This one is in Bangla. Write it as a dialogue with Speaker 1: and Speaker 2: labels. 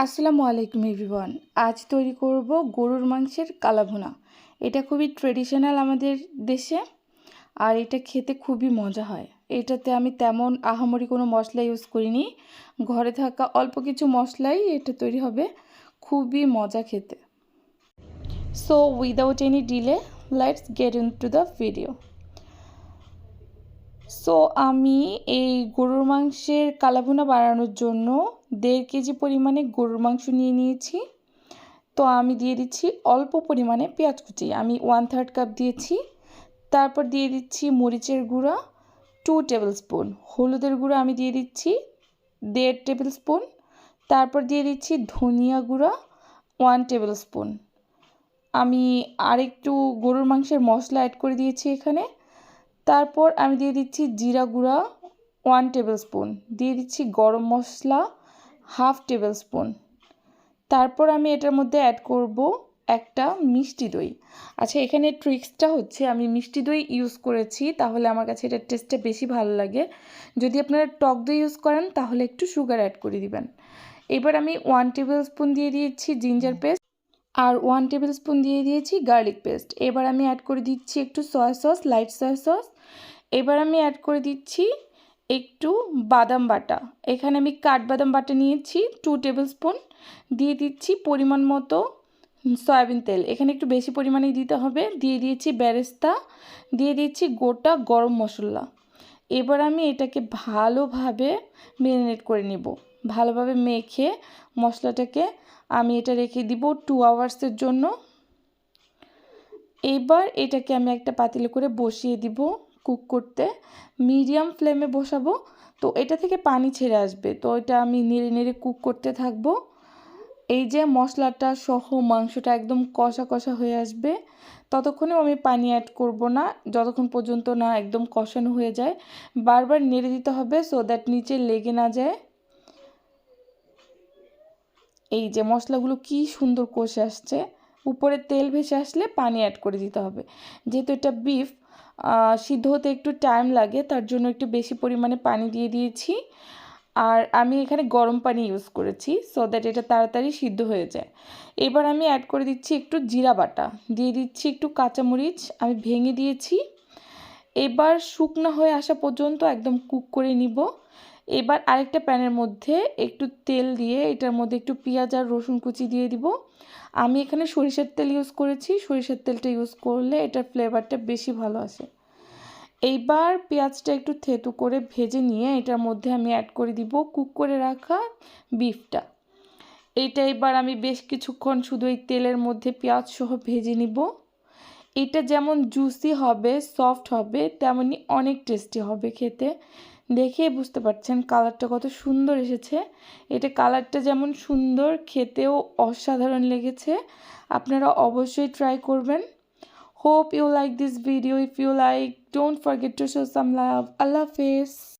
Speaker 1: আসসালামু আলাইকুম এভরিওয়ান। আজ তৈরি করব গরুর মাংসের কালাভুনা। এটা খুবই ট্রেডিশনাল আমাদের দেশে, আর এটা খেতে খুবই মজা হয়। এটাতে আমি তেমন আহামরি কোনো মশলা ইউজ করিনি, ঘরে থাকা অল্প কিছু মশলাই এটা তৈরি হবে, খুবই মজা খেতে। So without any delay, let's get into the video. So আমি এই গরুর মাংসের কালাভুনা বানানোর জন্য 1.5 কেজি পরিমাণে গরুর মাংস নিয়ে নিয়েছি। তো আমি দিয়ে দিচ্ছি অল্প পরিমাণে পেঁয়াজ কুচি, আমি 1/3 কাপ দিয়েছি। তারপর দিয়ে দিচ্ছি মরিচের গুঁড়া 2 টেবিল স্পুন, হলুদের গুঁড়া আমি দিয়ে দিচ্ছি 1.5 টেবিল স্পুন। তারপর দিয়ে দিচ্ছি ধনিয়া গুঁড়া 1 টেবিল স্পুন। আমি আরেকটু গরুর মাংসের মশলা অ্যাড করে দিয়েছি এখানে। তারপর আমি দিয়ে দিচ্ছি জিরা গুঁড়া 1 টেবিল স্পুন, দিয়ে দিচ্ছি গরম মশলা 1/2 টেবিল স্পুন। তারপর আমি এটার মধ্যে অ্যাড করব একটা মিষ্টি দই। আচ্ছা, এখানে ট্রিক্সটা হচ্ছে আমি মিষ্টি দই ইউজ করেছি, তাহলে আমার কাছে এটার টেস্টটা বেশি ভালো লাগে। যদি আপনারা টক দই ইউজ করেন তাহলে একটু সুগার অ্যাড করে দিবেন। এবার আমি 1 টেবিল স্পুন দিয়ে দিয়েছি জিঞ্জার পেস্ট, আর 1 টেবিল স্পুন দিয়ে দিয়েছি গার্লিক পেস্ট। এবার আমি অ্যাড করে দিচ্ছি একটু soya sauce, light soya sauce. এবার আমি অ্যাড করে দিচ্ছি একটু বাদাম বাটা। এখানে আমি কাঠবাদাম বাটা নিয়েছি 2 টেবিল স্পুন। দিয়ে দিচ্ছি পরিমাণ মতো সয়াবিন তেল, এখানে একটু বেশি পরিমাণেই দিতে হবে। দিয়ে দিয়েছি বেরেস্তা, দিয়ে দিচ্ছি গোটা গরম মশলা। এবার আমি এটাকে ভালোভাবে ম্যারিনেট করে নিব। ভালোভাবে মেখে মশলাটাকে আমি এটা রেখে দিব 2 আওয়ার্সের জন্য। এবার এটাকে আমি একটা পাতিলে করে বসিয়ে দিব কুক করতে, মিডিয়াম ফ্লেমে বসাবো। তো এটা থেকে পানি ছেড়ে আসবে, তো এটা আমি নেড়ে নেড়ে কুক করতে থাকবো। এই যে মশলাটা সহ মাংসটা একদম কষা কষা হয়ে আসবে, ততক্ষণেও আমি পানি অ্যাড করব না, যতক্ষণ পর্যন্ত না একদম কষানো হয়ে যায়। বারবার নেড়ে দিতে হবে সো দ্যাট নিচে লেগে না যায়। এই যে মশলাগুলো কি সুন্দর কষে আসছে, উপরে তেল ভেসে আসলে পানি অ্যাড করে দিতে হবে। যেহেতু এটা বিফ, সিদ্ধ হতে একটু টাইম লাগে, তার জন্য একটু বেশি পরিমাণে পানি দিয়ে দিয়েছি। আর আমি এখানে গরম পানি ইউজ করেছি সো দ্যাট এটা তাড়াতাড়ি সিদ্ধ হয়ে যায়। এবার আমি অ্যাড করে দিচ্ছি একটু জিরা বাটা, দিয়ে দিচ্ছি একটু কাঁচামরিচ আমি ভেঙে দিয়েছি। এবার শুকনো হয়ে আসা পর্যন্ত একদম কুক করে নিব। এবার আরেকটা প্যানের মধ্যে একটু তেল দিয়ে এটার মধ্যে একটু পেঁয়াজ আর রসুন কুচি দিয়ে দিব। আমি এখানে সরিষার তেল ইউজ করেছি, সরিষার তেলটা ইউজ করলে এটার ফ্লেভারটা বেশি ভালো আসে। এইবার পেঁয়াজটা একটু থেতু করে ভেজে নিয়ে এটার মধ্যে আমি অ্যাড করে দিব কুক করে রাখা বিফটা। এটা এবার আমি বেশ কিছুক্ষণ শুধু এই তেলের মধ্যে পেঁয়াজ সহ ভেজে নিব। এটা যেমন জুসি হবে, সফট হবে, তেমনি অনেক টেস্টি হবে খেতে। দেখেই বুঝতে পারছেন কালারটা কত সুন্দর এসেছে। এটা কালারটা যেমন সুন্দর, খেতেও অসাধারণ লেগেছে। আপনারা অবশ্যই ট্রাই করবেন। Hope you like this video. If you like, don't forget to show some love. Allah Hafiz.